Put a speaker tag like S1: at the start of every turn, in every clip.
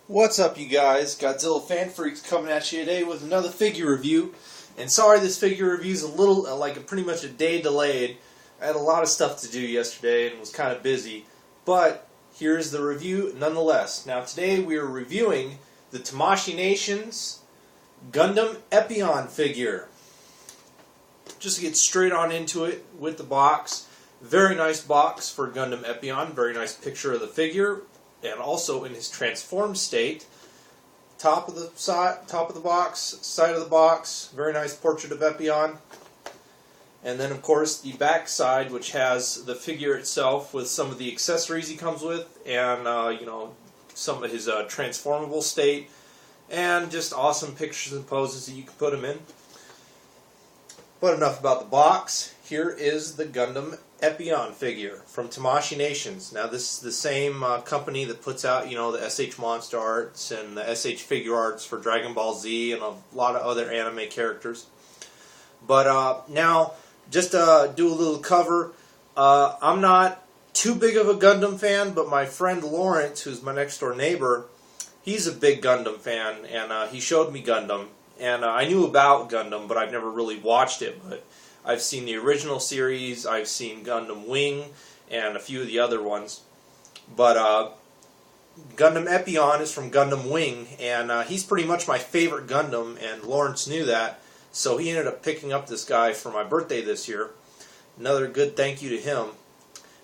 S1: What's up, you guys? Godzilla Fan Freaks coming at you today with another figure review. And sorry this figure review is a little, pretty much a day delayed. I had a lot of stuff to do yesterday and was kind of busy. But here's the review nonetheless. Now today we are reviewing the Tamashii Nation's Gundam Epyon figure. Just to get straight on into it with the box. Very nice box for Gundam Epyon. Very nice picture of the figure. And also in his transformed state, top of the box, side of the box, very nice portrait of Epyon. And then of course the back side, which has the figure itself with some of the accessories he comes with, and some of his transformable state, and just awesome pictures and poses that you can put him in. But enough about the box. Here is the Gundam Epyon figure from Tamashii Nations. Now this is the same company that puts out, the SH Monster Arts and the SH Figure Arts for Dragon Ball Z and a lot of other anime characters. But now, just to do a little cover, I'm not too big of a Gundam fan, but my friend Lawrence, who's my next door neighbor, he's a big Gundam fan, and he showed me Gundam. And I knew about Gundam, but I've never really watched it. But I've seen the original series, I've seen Gundam Wing, and a few of the other ones. But Gundam Epyon is from Gundam Wing, and he's pretty much my favorite Gundam, and Lawrence knew that. So he ended up picking up this guy for my birthday this year. Another good thank you to him.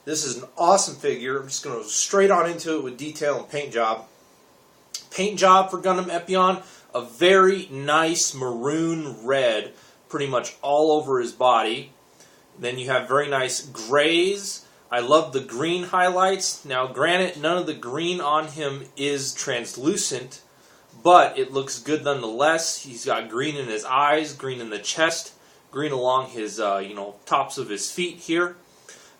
S1: This is an awesome figure. I'm just going to go straight on into it with detail and paint job. Paint job for Gundam Epyon, a very nice maroon red, pretty much all over his body. Then you have very nice grays. I love the green highlights. Now granted, none of the green on him is translucent, but it looks good nonetheless. He's got green in his eyes, green in the chest, green along his tops of his feet here.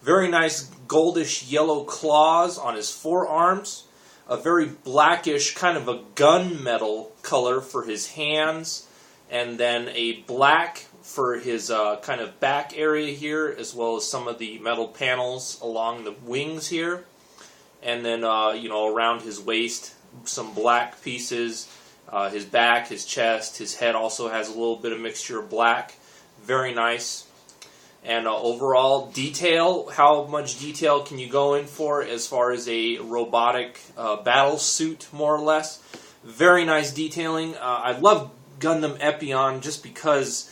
S1: Very nice goldish yellow claws on his forearms. A very blackish, kind of a gunmetal color for his hands, and then a black for his kind of back area here, as well as some of the metal panels along the wings here, and then around his waist, some black pieces. His back, his chest, his head also has a little bit of mixture of black. Very nice. And overall detail, how much detail can you go in for as far as a robotic battle suit, more or less? Very nice detailing. I love Gundam Epyon just because,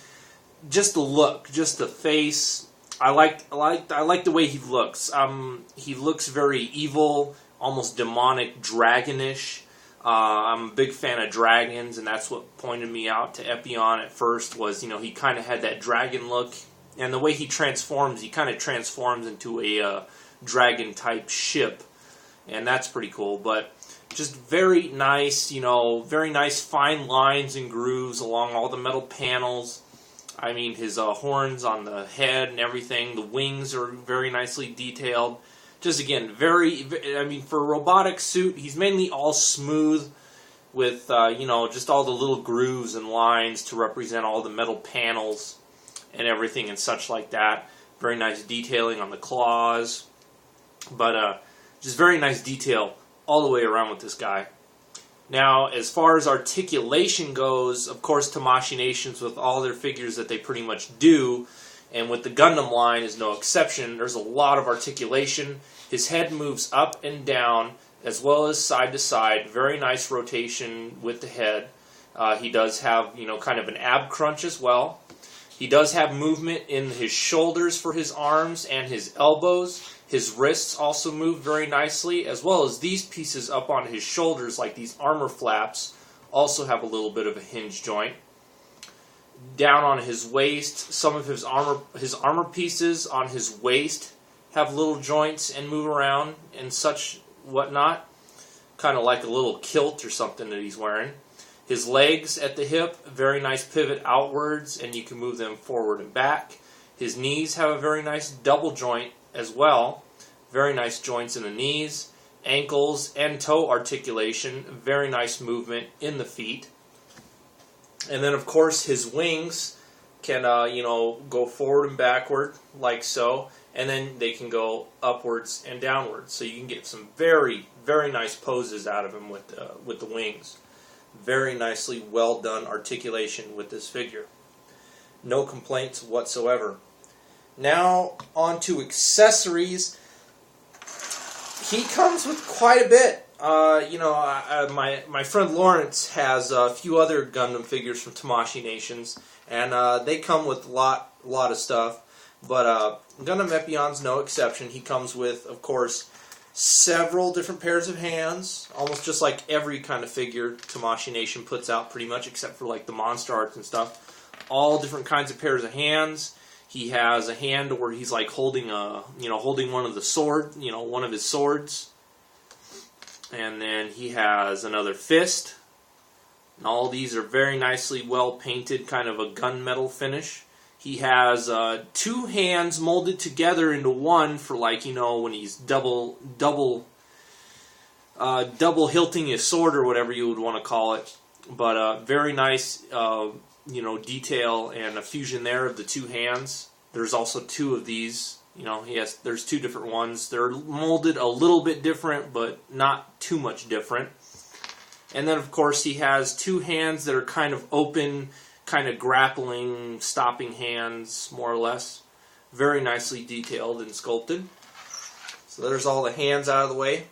S1: just the look, just the face. I like the way he looks. He looks very evil, almost demonic, dragonish. I'm a big fan of dragons, and that's what pointed me out to Epyon at first. Was he kind of had that dragon look. And the way he transforms, he kind of transforms into a dragon-type ship. And that's pretty cool. But just very nice, very nice fine lines and grooves along all the metal panels. I mean, his horns on the head and everything. The wings are very nicely detailed. Just, again, for a robotic suit, he's mainly all smooth with, just all the little grooves and lines to represent all the metal panels and everything and such like that. Very nice detailing on the claws. But just very nice detail all the way around with this guy. Now, as far as articulation goes, of course, Tamashii Nations, with all their figures that they pretty much do, and with the Gundam line is no exception, there's a lot of articulation. His head moves up and down, as well as side to side. Very nice rotation with the head. He does have, kind of an ab crunch as well. He does have movement in his shoulders for his arms and his elbows. His wrists also move very nicely, as well as these pieces up on his shoulders, like these armor flaps, also have a little bit of a hinge joint. Down on his waist, some of his armor pieces on his waist have little joints and move around and such whatnot, kind of like a little kilt or something that he's wearing. His legs at the hip, very nice pivot outwards, and you can move them forward and back. His knees have a very nice double joint as well. Very nice joints in the knees. Ankles and toe articulation, very nice movement in the feet. And then, of course, his wings can, go forward and backward, like so. And then they can go upwards and downwards. So you can get some very, very nice poses out of him with the wings. Very nicely well done articulation with this figure. No complaints whatsoever. Now on to accessories. He comes with quite a bit. My friend Lawrence has a few other Gundam figures from Tamashii Nations, and they come with a lot of stuff. But Gundam Epyon's no exception. He comes with, of course, several different pairs of hands, almost just like every kind of figure Tamashii Nation puts out, pretty much, except for like the monster arts and stuff. All different kinds of pairs of hands. He has a hand where he's like holding one of the one of his swords. And then he has another fist. And all these are very nicely well painted, kind of a gunmetal finish. He has two hands molded together into one for, like, when he's double hilting his sword or whatever you would want to call it. But very nice, detail and a fusion there of the two hands. There's also two of these. There's two different ones. They're molded a little bit different, but not too much different. And then, of course, he has two hands that are kind of open, kind of grappling, stopping hands, more or less. Very nicely detailed and sculpted. So there's all the hands out of the way.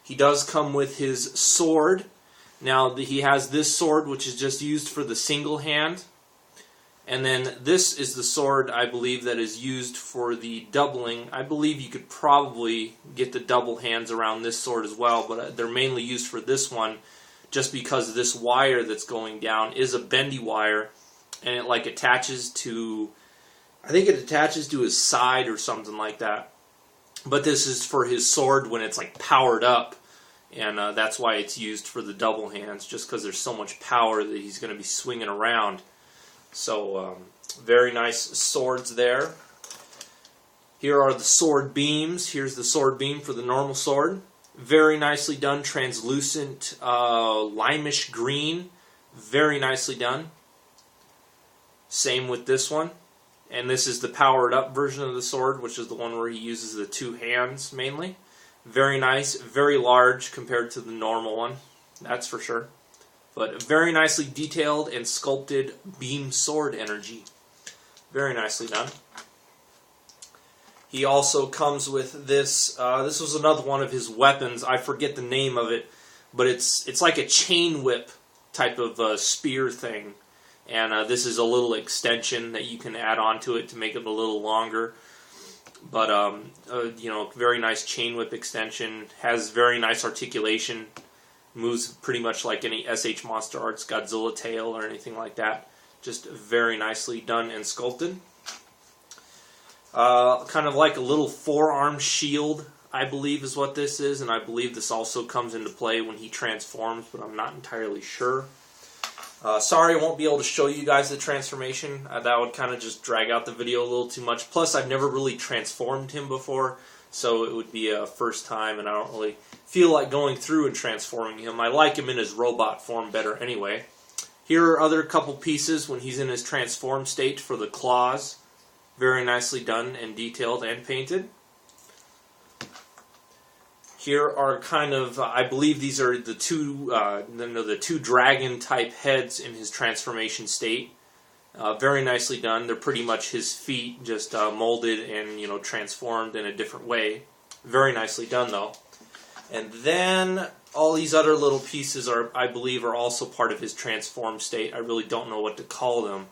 S1: He does come with his sword. Now, he has this sword, which is just used for the single hand. And then this is the sword, I believe, that is used for the doubling. I believe you could probably get the double hands around this sword as well, but they're mainly used for this one just because this wire that's going down is a bendy wire, and it like attaches to, I think it attaches to his side or something like that. But this is for his sword when it's like powered up, and that's why it's used for the double hands, just because there's so much power that he's going to be swinging around. So, very nice swords there. Here are the sword beams. Here's the sword beam for the normal sword. Very nicely done, translucent, limeish green. Very nicely done. Same with this one. And this is the powered up version of the sword, which is the one where he uses the two hands mainly. Very nice, very large compared to the normal one, that's for sure. But very nicely detailed and sculpted beam sword energy. Very nicely done. He also comes with this. This was another one of his weapons. I forget the name of it, but it's like a chain whip type of spear thing. And this is a little extension that you can add onto it to make it a little longer. But very nice chain whip extension. Has very nice articulation. Moves pretty much like any SH Monster Arts Godzilla tail or anything like that. Just very nicely done and sculpted. Kind of like a little forearm shield, I believe is what this is. And I believe this also comes into play when he transforms, but I'm not entirely sure. Sorry I won't be able to show you guys the transformation. That would kind of just drag out the video a little too much. Plus, I've never really transformed him before, so it would be a first time, and I don't really feel like going through and transforming him. I like him in his robot form better anyway. Here are other couple pieces when he's in his transform state for the claws. Very nicely done and detailed and painted. Here are kind of, I believe these are the two dragon type heads in his transformation state. Very nicely done. They're pretty much his feet, just molded and transformed in a different way. Very nicely done though. And then all these other little pieces are, I believe, are also part of his transform state. I really don't know what to call them,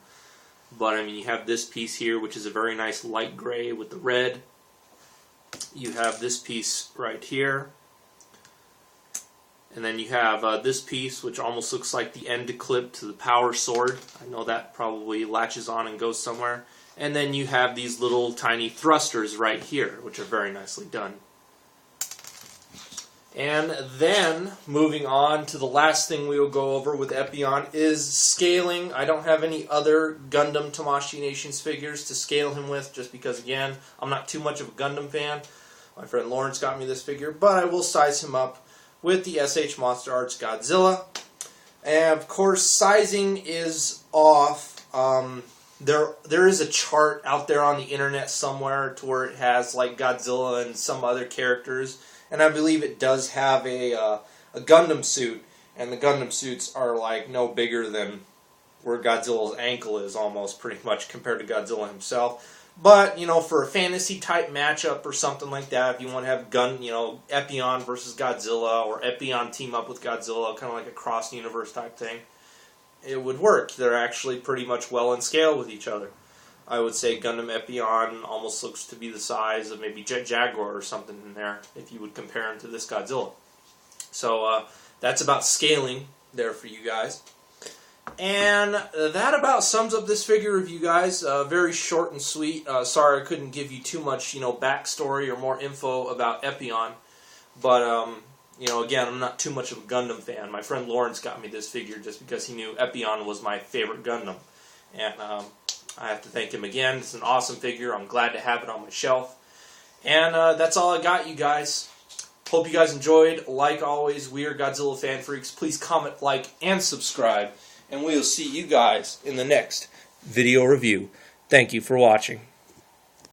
S1: but I mean, you have this piece here, which is a very nice light gray with the red. You have this piece right here. And then you have this piece, which almost looks like the end clip to the power sword. I know that probably latches on and goes somewhere. And then you have these little tiny thrusters right here, which are very nicely done. And then, moving on to the last thing we will go over with Epyon is scaling. I don't have any other Gundam Tamashii Nations figures to scale him with, just because, again, I'm not too much of a Gundam fan. My friend Lawrence got me this figure, but I will size him up with the SH Monster Arts Godzilla. And, of course, sizing is off. There is a chart out there on the internet somewhere to where it has, like, Godzilla and some other characters, and I believe it does have a Gundam suit, and the Gundam suits are like no bigger than where Godzilla's ankle is, almost, pretty much, compared to Godzilla himself. But, you know, for a fantasy type matchup or something like that, if you want to have Epyon versus Godzilla, or Epyon team up with Godzilla, kind of like a cross universe type thing, it would work. They're actually pretty much well in scale with each other. I would say Gundam Epyon almost looks to be the size of maybe Jet Jaguar or something in there, if you would compare him to this Godzilla. So that's about scaling there for you guys. And that about sums up this figure review, guys. Very short and sweet. Sorry I couldn't give you too much, backstory or more info about Epyon. But, again, I'm not too much of a Gundam fan. My friend Lawrence got me this figure just because he knew Epyon was my favorite Gundam. And I have to thank him again. It's an awesome figure. I'm glad to have it on my shelf. And that's all I got, you guys. Hope you guys enjoyed. Like always, we are Godzilla Fan Freaks. Please comment, like, and subscribe. And we'll see you guys in the next video review. Thank you for watching.